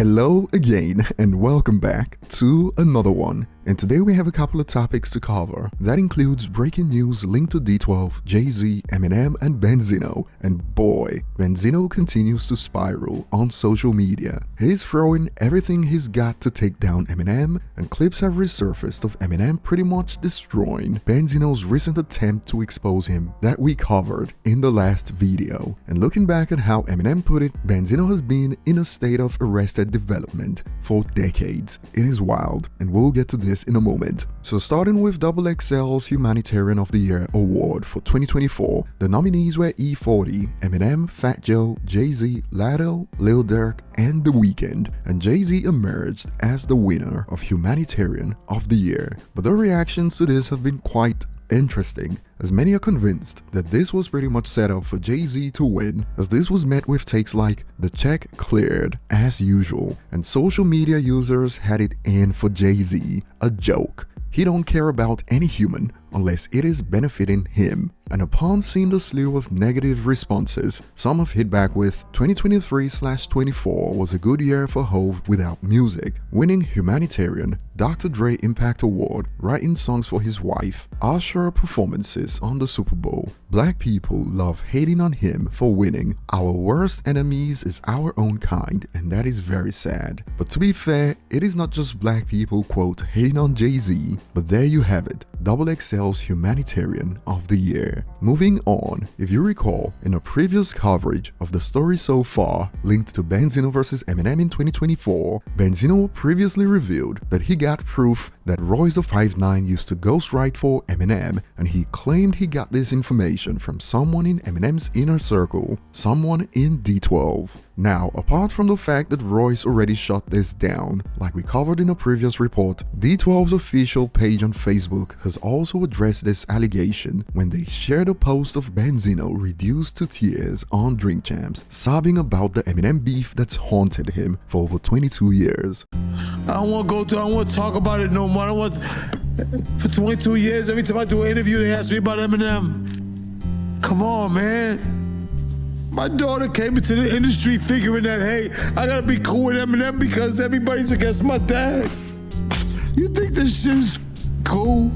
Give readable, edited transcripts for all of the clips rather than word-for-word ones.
Hello again and welcome back to another one. And today we have a couple of topics to cover. That includes breaking news linked to D12, Jay-Z, Eminem and Benzino. And boy, Benzino continues to spiral on social media. He's throwing everything he's got to take down Eminem, and clips have resurfaced of Eminem pretty much destroying Benzino's recent attempt to expose him that we covered in the last video. And looking back at how Eminem put it, Benzino has been in a state of arrested development for decades. It is wild, and we'll get to this in a moment. So starting with XXL's Humanitarian of the Year award for 2024, the nominees were E40, Eminem, Fat Joe, Jay-Z, Latto, Lil Durk, and The Weeknd, and Jay-Z emerged as the winner of Humanitarian of the Year. But the reactions to this have been quite interesting, as many are convinced that this was pretty much set up for Jay-Z to win, as this was met with takes like "the check cleared as usual," and social media users had it in for Jay-Z, a joke. He don't care about any human unless it is benefiting him. And upon seeing the slew of negative responses, some have hit back with 2023/24 was a good year for Hov without music, winning Humanitarian, Dr. Dre Impact Award, writing songs for his wife, Usher performances on the Super Bowl. Black people love hating on him for winning. Our worst enemies is our own kind, and that is very sad. But to be fair, it is not just black people quote hating on Jay-Z, but there you have it, XXL's Humanitarian of the Year. Moving on, if you recall, in a previous coverage of the story so far linked to Benzino vs Eminem in 2024, Benzino previously revealed that he got proof that Royce the 5'9" used to ghostwrite for Eminem, and he claimed he got this information from someone in Eminem's inner circle, someone in D12. Now, apart from the fact that Royce already shut this down, like we covered in a previous report, D12's official page on Facebook has also addressed this allegation when they shared a post of Benzino reduced to tears on Drink Champs, sobbing about the Eminem beef that's haunted him for over 22 years. I don't want to go through, I don't want to talk about it no more. I don't want, for 22 years, every time I do an interview, they ask me about Eminem. Come on, man. My daughter came into the industry figuring that, hey, I gotta be cool with Eminem because everybody's against my dad. You think this shit is cool?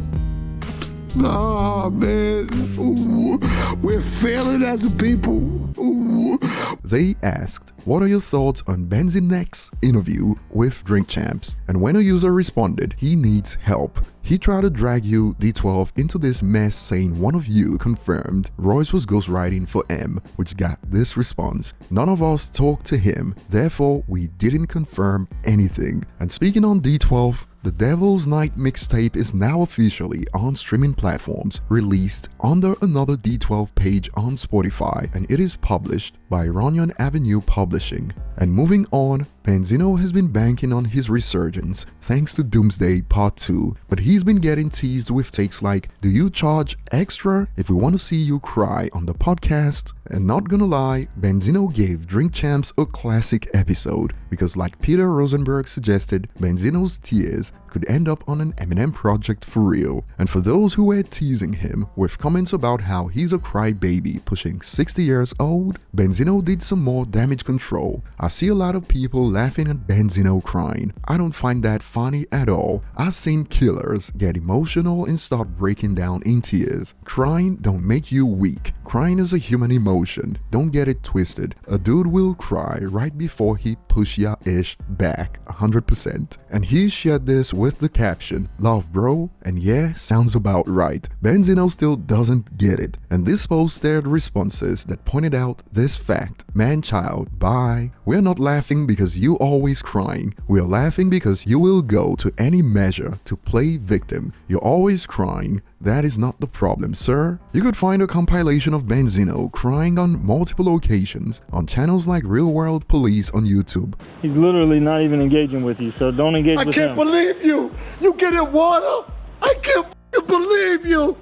Nah, man. Ooh, we're failing as a people. Ooh. They asked, what are your thoughts on Benzinek's interview with Drink Champs? And when a user responded, he needs help. He tried to drag you, D12, into this mess saying one of you confirmed Royce was ghostwriting for M, which got this response. None of us talked to him, therefore we didn't confirm anything. And speaking on D12, the Devil's Night mixtape is now officially on streaming platforms, released under another D12 page on Spotify, and it is published by Runyon Avenue Publishing. And moving on, Benzino has been banking on his resurgence thanks to Doomsday Part 2, but he's been getting teased with takes like, do you charge extra if we want to see you cry on the podcast? And not gonna lie, Benzino gave Drink Champs a classic episode, because like Peter Rosenberg suggested, Benzino's tears could end up on an Eminem project for real. And for those who were teasing him with comments about how he's a crybaby pushing 60 years old, Benzino did some more damage control. I see a lot of people laughing at Benzino crying. I don't find that funny at all. I've seen killers get emotional and start breaking down in tears. Crying don't make you weak. Crying is a human emotion. Don't get it twisted. A dude will cry right before he push ya ish back 100%. And he shared this with the caption, love bro, and yeah, sounds about right. Benzino still doesn't get it. And this post stared responses that pointed out this fact. Man child, bye. We're not laughing because you always crying. We're laughing because you will go to any measure to play victim. You're always crying. That is not the problem, sir. You could find a compilation of Benzino crying on multiple occasions on channels like Real World Police on YouTube. He's literally not even engaging with you, so don't engage with him. I can't believe you. You getting water? I can't believe you.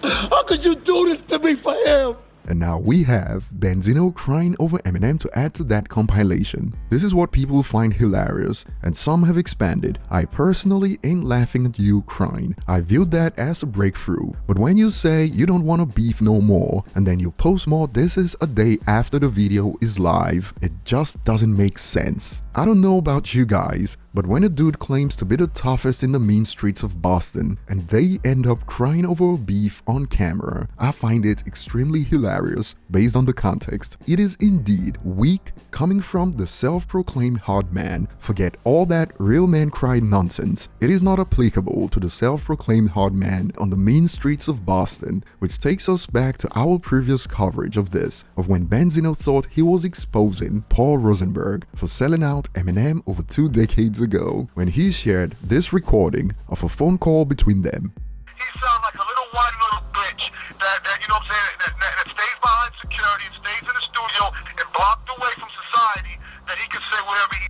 How could you do this to me for him? And now we have Benzino crying over Eminem to add to that compilation. This is what people find hilarious, and some have expanded. I personally ain't laughing at you crying. I viewed that as a breakthrough. But when you say you don't want to beef no more, and then you post more this is a day after the video is live, it just doesn't make sense. I don't know about you guys, but when a dude claims to be the toughest in the mean streets of Boston and they end up crying over a beef on camera, I find it extremely hilarious based on the context. It is indeed weak coming from the self-proclaimed hard man. Forget all that real man cry nonsense. It is not applicable to the self-proclaimed hard man on the mean streets of Boston, which takes us back to our previous coverage of this, of when Benzino thought he was exposing Paul Rosenberg for selling out Eminem over 2 decades ago, when he shared this recording of a phone call between them. He sounds like a little whiny little bitch that you know what I'm saying, that stays behind security and stays in the studio and blocked away from society, that he can say whatever he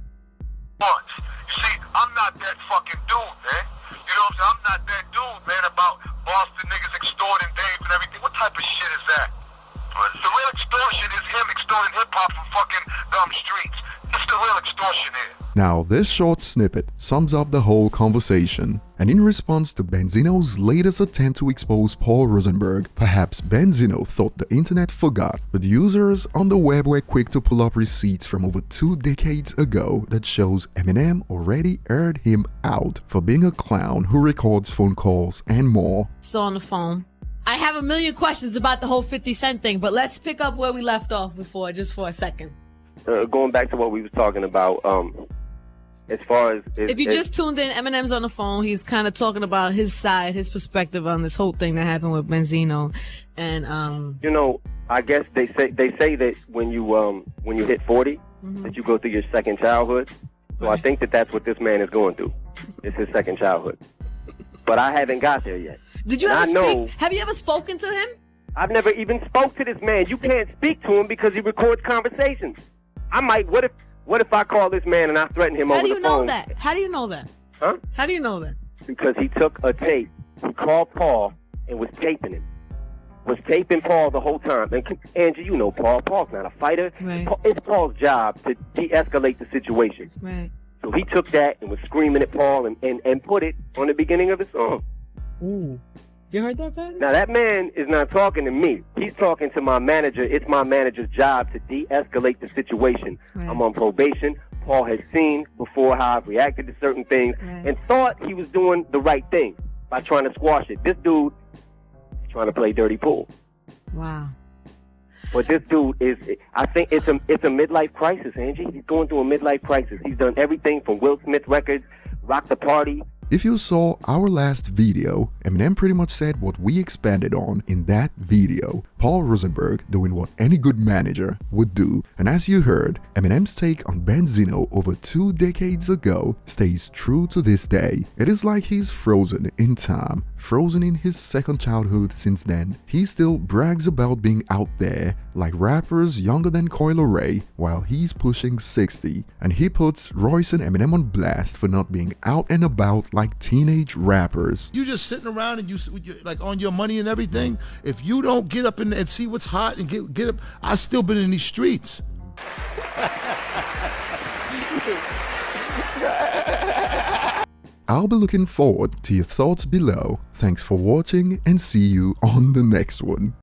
wants. You see, I'm not that fucking dude, man. You know what I'm saying? I'm not that dude, man, about Boston niggas extorting Dave and everything. What type of shit is that? The real extortion is him extorting hip-hop from fucking dumb streets. That's the real extortion here. Now, this short snippet sums up the whole conversation. And in response to Benzino's latest attempt to expose Paul Rosenberg, perhaps Benzino thought the internet forgot, but users on the web were quick to pull up receipts from over 2 decades ago that shows Eminem already aired him out for being a clown who records phone calls and more. Still on the phone. I have a million questions about the whole 50 Cent thing, but let's pick up where we left off before, just for a second. Going back to what we was talking about, as far as... If you just tuned in, Eminem's on the phone. He's kind of talking about his side, his perspective on this whole thing that happened with Benzino. And, you know, I guess they say that when you hit 40, that you go through your second childhood. So I think that that's what this man is going through. It's his second childhood. But I haven't got there yet. Did you ever speak? Have you ever spoken to him? I've never even spoke to this man. You can't speak to him because he records conversations. I might. What if I call this man and I threaten him over the phone? How do you know that? How do you know that? Huh? How do you know that? Because he took a tape. He called Paul and was taping him. Was taping Paul the whole time. And Angie, you know Paul. Paul's not a fighter. Right. It's Paul's job to de-escalate the situation. Right. So he took that and was screaming at Paul and put it on the beginning of the song. Ooh. You heard that, Ben? Now, that man is not talking to me. He's talking to my manager. It's my manager's job to de-escalate the situation. Right. I'm on probation. Paul has seen before how I've reacted to certain things and thought he was doing the right thing by trying to squash it. This dude is trying to play dirty pool. Wow. But this dude is, I think it's a midlife crisis, Angie. He's going through a midlife crisis. He's done everything from Will Smith records, Rock the Party. If you saw our last video, Eminem pretty much said what we expanded on in that video. Paul Rosenberg doing what any good manager would do. And as you heard, Eminem's take on Benzino over 2 decades ago stays true to this day. It is like he's frozen in time, frozen in his second childhood since then. He still brags about being out there like rappers younger than Coil Ray while he's pushing 60. And he puts Royce and Eminem on blast for not being out and about like teenage rappers. You just sitting around and you like on your money and everything. If you don't get up and see what's hot and get up, I've still been in these streets. I'll be looking forward to your thoughts below. Thanks for watching and see you on the next one.